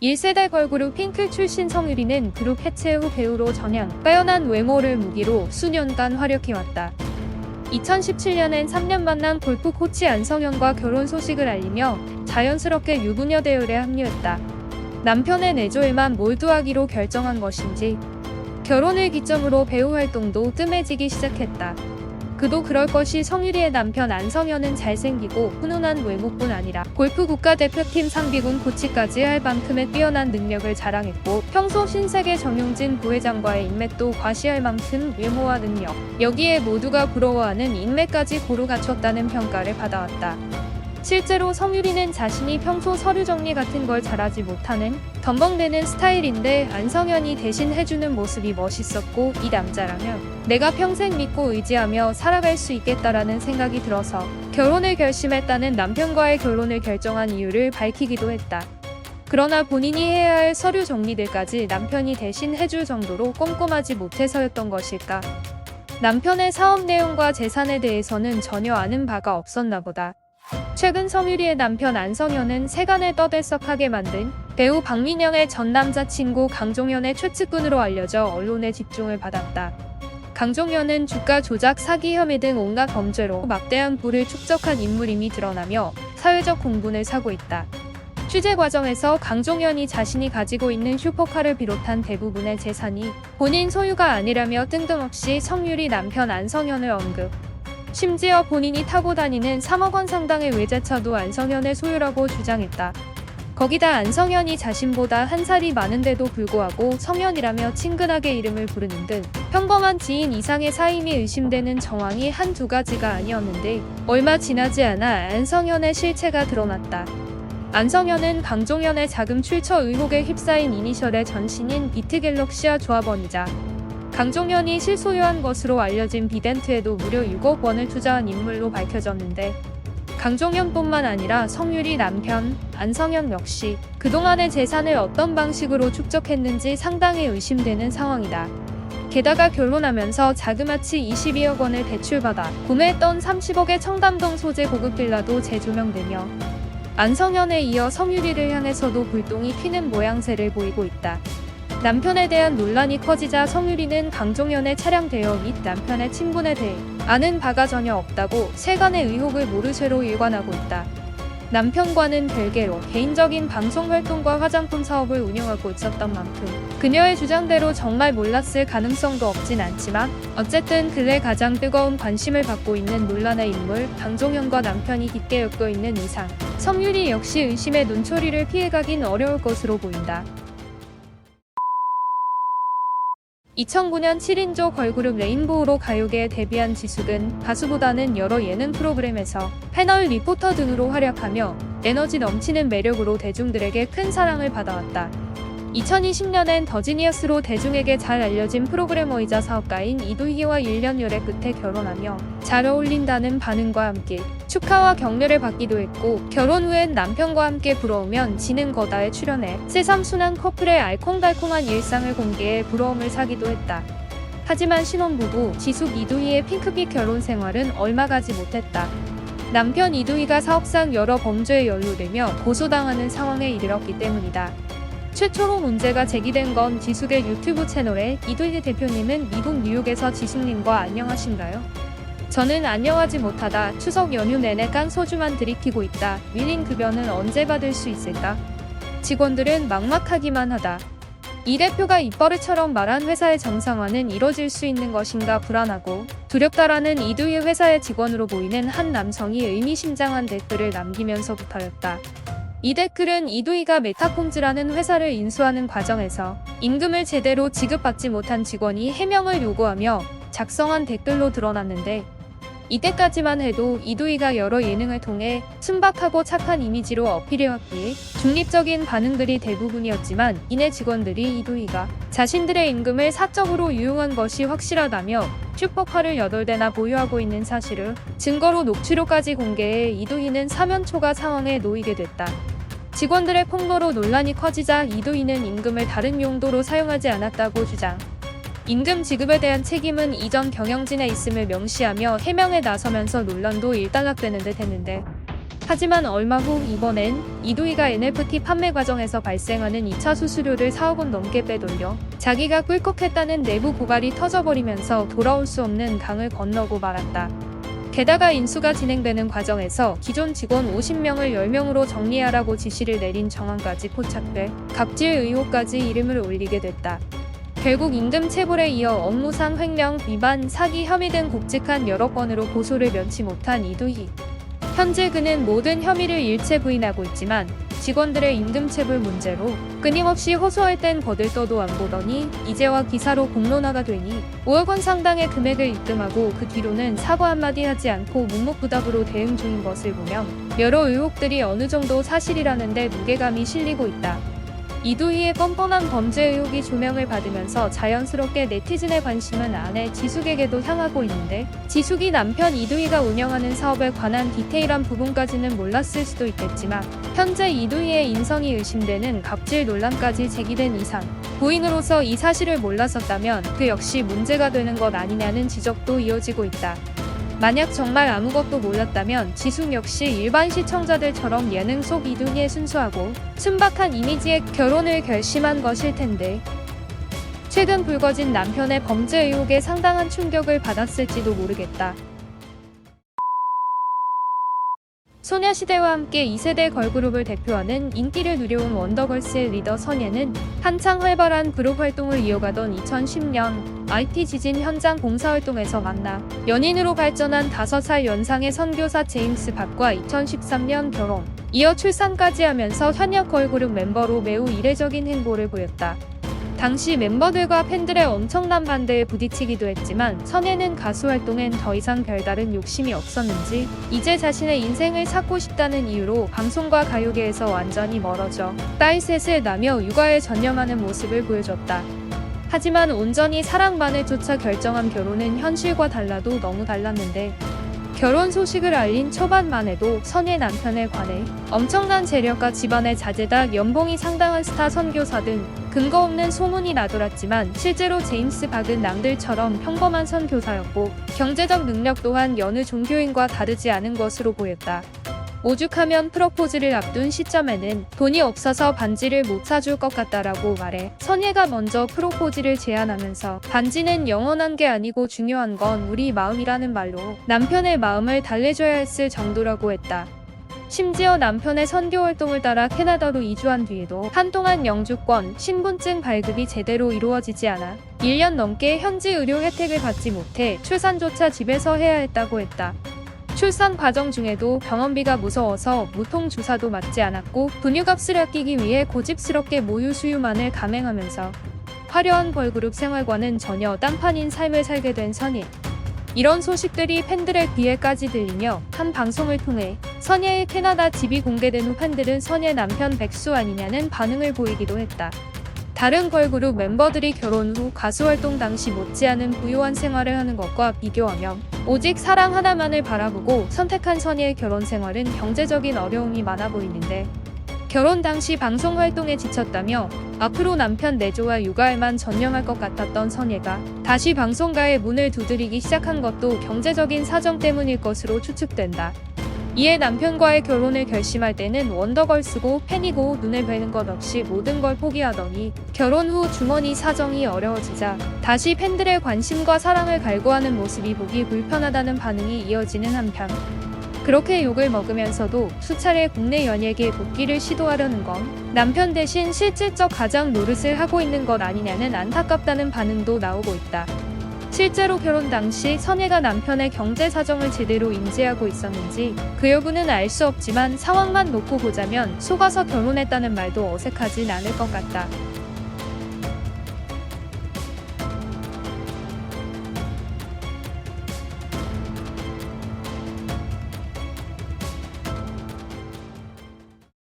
1세대 걸그룹 핑클 출신 성유리는 그룹 해체 후 배우로 전향, 빼어난 외모를 무기로 수년간 활약해왔다. 2017년엔 3년 만난 골프 코치 안성현과 결혼 소식을 알리며 자연스럽게 유부녀 대열에 합류했다. 남편의 내조에만 몰두하기로 결정한 것인지 결혼을 기점으로 배우 활동도 뜸해지기 시작했다. 그도 그럴 것이 성유리의 남편 안성현은 잘생기고 훈훈한 외모뿐 아니라 골프 국가대표팀 상비군 코치까지 할 만큼의 뛰어난 능력을 자랑했고 평소 신세계 정용진 부회장과의 인맥도 과시할 만큼 외모와 능력, 여기에 모두가 부러워하는 인맥까지 고루 갖췄다는 평가를 받아왔다. 실제로 성유리는 자신이 평소 서류 정리 같은 걸 잘하지 못하는 덤벙대는 스타일인데 안성현이 대신 해주는 모습이 멋있었고 이 남자라면 내가 평생 믿고 의지하며 살아갈 수 있겠다라는 생각이 들어서 결혼을 결심했다는 남편과의 결혼을 결정한 이유를 밝히기도 했다. 그러나 본인이 해야 할 서류 정리들까지 남편이 대신 해줄 정도로 꼼꼼하지 못해서였던 것일까? 남편의 사업 내용과 재산에 대해서는 전혀 아는 바가 없었나 보다. 최근 성유리의 남편 안성현은 세간을 떠들썩하게 만든 배우 박민영의 전 남자친구 강종현의 최측근으로 알려져 언론의 집중을 받았다. 강종현은 주가 조작 사기 혐의 등 온갖 범죄로 막대한 부를 축적한 인물임이 드러나며 사회적 공분을 사고 있다. 취재 과정에서 강종현이 자신이 가지고 있는 슈퍼카를 비롯한 대부분의 재산이 본인 소유가 아니라며 뜬금없이 성유리 남편 안성현을 언급. 심지어 본인이 타고 다니는 3억 원 상당의 외제차도 안성현의 소유라고 주장했다. 거기다 안성현이 자신보다 한 살이 많은데도 불구하고 성현이라며 친근하게 이름을 부르는 등 평범한 지인 이상의 사임이 의심되는 정황이 한두 가지가 아니었는데 얼마 지나지 않아 안성현의 실체가 드러났다. 안성현은 강종현의 자금 출처 의혹에 휩싸인 이니셜의 전신인 비트갤럭시와 조합원이자 강종현이 실소유한 것으로 알려진 비덴트에도 무려 6억 원을 투자한 인물로 밝혀졌는데 강종현뿐만 아니라 성유리 남편 안성현 역시 그동안의 재산을 어떤 방식으로 축적했는지 상당히 의심되는 상황이다. 게다가 결혼하면서 자그마치 22억 원을 대출받아 구매했던 30억의 청담동 소재 고급 빌라도 재조명되며 안성현에 이어 성유리를 향해서도 불똥이 튀는 모양새를 보이고 있다. 남편에 대한 논란이 커지자 성유리는 강종현의 차량 대여 및 남편의 친분에 대해 아는 바가 전혀 없다고 세간의 의혹을 모르쇠로 일관하고 있다. 남편과는 별개로 개인적인 방송 활동과 화장품 사업을 운영하고 있었던 만큼 그녀의 주장대로 정말 몰랐을 가능성도 없진 않지만 어쨌든 근래 가장 뜨거운 관심을 받고 있는 논란의 인물 강종현과 남편이 깊게 엮여있는 이상 성유리 역시 의심의 눈초리를 피해가긴 어려울 것으로 보인다. 2009년 7인조 걸그룹 레인보우로 가요계에 데뷔한 지숙은 가수보다는 여러 예능 프로그램에서 패널 리포터 등으로 활약하며 에너지 넘치는 매력으로 대중들에게 큰 사랑을 받아왔다. 2020년엔 더지니어스로 대중에게 잘 알려진 프로그래머이자 사업가인 이두희와 1년 열애 끝에 결혼하며 잘 어울린다는 반응과 함께 축하와 격려를 받기도 했고 결혼 후엔 남편과 함께 부러우면 지는 거다에 출연해 새삼순한 커플의 알콩달콩한 일상을 공개해 부러움을 사기도 했다. 하지만 신혼부부 지숙 이두희의 핑크빛 결혼 생활은 얼마 가지 못했다. 남편 이두희가 사업상 여러 범죄에 연루되며 고소당하는 상황에 이르렀기 때문이다. 최초로 문제가 제기된 건 지숙의 유튜브 채널에 이두희 대표님은 미국 뉴욕에서 지숙님과 안녕하신가요? 저는 안녕하지 못하다. 추석 연휴 내내 깐 소주만 들이키고 있다. 밀린 급여는 언제 받을 수 있을까? 직원들은 막막하기만 하다. 이 대표가 입버릇처럼 말한 회사의 정상화는 이뤄질 수 있는 것인가 불안하고 두렵다라는 이두희 회사의 직원으로 보이는 한 남성이 의미심장한 댓글을 남기면서부터였다. 이 댓글은 이두희가 메타콤즈라는 회사를 인수하는 과정에서 임금을 제대로 지급받지 못한 직원이 해명을 요구하며 작성한 댓글로 드러났는데 이때까지만 해도 이두희가 여러 예능을 통해 순박하고 착한 이미지로 어필해왔기에 중립적인 반응들이 대부분이었지만 이내 직원들이 이두희가 자신들의 임금을 사적으로 유용한 것이 확실하다며 슈퍼카를 8대나 보유하고 있는 사실을 증거로 녹취록까지 공개해 이두희는 사면초가 상황에 놓이게 됐다. 직원들의 폭로로 논란이 커지자 이두희는 임금을 다른 용도로 사용하지 않았다고 주장. 임금 지급에 대한 책임은 이전 경영진에 있음을 명시하며 해명에 나서면서 논란도 일단락되는 듯 했는데 하지만 얼마 후 이번엔 이두희가 NFT 판매 과정에서 발생하는 2차 수수료를 4억 원 넘게 빼돌려 자기가 꿀꺽했다는 내부 고발이 터져버리면서 돌아올 수 없는 강을 건너고 말았다. 게다가 인수가 진행되는 과정에서 기존 직원 50명을 10명으로 정리하라고 지시를 내린 정황까지 포착돼 갑질 의혹까지 이름을 올리게 됐다. 결국 임금 체불에 이어 업무상 횡령, 위반, 사기 혐의 등 굵직한 여러 건으로 고소를 면치 못한 이두희. 현재 그는 모든 혐의를 일체 부인하고 있지만 직원들의 임금체불 문제로 끊임없이 호소할 땐 거들떠도 안 보더니 이제와 기사로 공론화가 되니 5억 원 상당의 금액을 입금하고 그 뒤로는 사과 한마디 하지 않고 묵묵부답으로 대응 중인 것을 보면 여러 의혹들이 어느 정도 사실이라는데 무게감이 실리고 있다. 이두희의 뻔뻔한 범죄 의혹이 조명을 받으면서 자연스럽게 네티즌의 관심은 아내 지숙에게도 향하고 있는데 지숙이 남편 이두희가 운영하는 사업에 관한 디테일한 부분까지는 몰랐을 수도 있겠지만 현재 이두희의 인성이 의심되는 갑질 논란까지 제기된 이상 부인으로서 이 사실을 몰랐었다면 그 역시 문제가 되는 것 아니냐는 지적도 이어지고 있다. 만약 정말 아무것도 몰랐다면 지숙 역시 일반 시청자들처럼 예능 속 이두희의 순수하고 순박한 이미지에 결혼을 결심한 것일 텐데 최근 불거진 남편의 범죄 의혹에 상당한 충격을 받았을지도 모르겠다. 소녀시대와 함께 2세대 걸그룹을 대표하는 인기를 누려온 원더걸스의 리더 선예는 한창 활발한 그룹 활동을 이어가던 2010년 IT 지진 현장 봉사활동에서 만나 연인으로 발전한 5살 연상의 선교사 제임스 박과 2013년 결혼, 이어 출산까지 하면서 현역 걸그룹 멤버로 매우 이례적인 행보를 보였다. 당시 멤버들과 팬들의 엄청난 반대에 부딪히기도 했지만 선예는 가수 활동엔 더 이상 별다른 욕심이 없었는지 이제 자신의 인생을 찾고 싶다는 이유로 방송과 가요계에서 완전히 멀어져 딸 셋을 낳으며 육아에 전념하는 모습을 보여줬다. 하지만 온전히 사랑만을 쫓아 결정한 결혼은 현실과 달라도 너무 달랐는데 결혼 소식을 알린 초반만 해도 선예 남편에 관해 엄청난 재력과 집안의 자제다, 연봉이 상당한 스타 선교사 등 근거 없는 소문이 나돌았지만 실제로 제임스 박은 남들처럼 평범한 선교사였고 경제적 능력 또한 여느 종교인과 다르지 않은 것으로 보였다. 오죽하면 프러포즈를 앞둔 시점에는 돈이 없어서 반지를 못 사줄 것 같다라고 말해 선예가 먼저 프로포즈를 제안하면서 반지는 영원한 게 아니고 중요한 건 우리 마음이라는 말로 남편의 마음을 달래줘야 했을 정도라고 했다. 심지어 남편의 선교 활동을 따라 캐나다로 이주한 뒤에도 한동안 영주권, 신분증 발급이 제대로 이루어지지 않아 1년 넘게 현지 의료 혜택을 받지 못해 출산조차 집에서 해야 했다고 했다. 출산 과정 중에도 병원비가 무서워서 무통 주사도 맞지 않았고 분유값을 아끼기 위해 고집스럽게 모유 수유만을 감행하면서 화려한 걸그룹 생활과는 전혀 딴판인 삶을 살게 된 선예. 이런 소식들이 팬들의 귀에까지 들리며 한 방송을 통해 선예의 캐나다 집이 공개된 후 팬들은 선예 남편 백수 아니냐는 반응을 보이기도 했다. 다른 걸그룹 멤버들이 결혼 후 가수 활동 당시 못지않은 부유한 생활을 하는 것과 비교하면 오직 사랑 하나만을 바라보고 선택한 선예의 결혼 생활은 경제적인 어려움이 많아 보이는데 결혼 당시 방송 활동에 지쳤다며 앞으로 남편 내조와 육아에만 전념할 것 같았던 선예가 다시 방송가의 문을 두드리기 시작한 것도 경제적인 사정 때문일 것으로 추측된다. 이에 남편과의 결혼을 결심할 때는 원더걸스고 팬이고 눈에 뵈는 것 없이 모든 걸 포기하더니 결혼 후 주머니 사정이 어려워지자 다시 팬들의 관심과 사랑을 갈구하는 모습이 보기 불편하다는 반응이 이어지는 한편 그렇게 욕을 먹으면서도 수차례 국내 연예계 복귀를 시도하려는 건 남편 대신 실질적 가장 노릇을 하고 있는 것 아니냐는 안타깝다는 반응도 나오고 있다. 실제로 결혼 당시 선예가 남편의 경제 사정을 제대로 인지하고 있었는지 그 여부는 알 수 없지만 상황만 놓고 보자면 속아서 결혼했다는 말도 어색하진 않을 것 같다.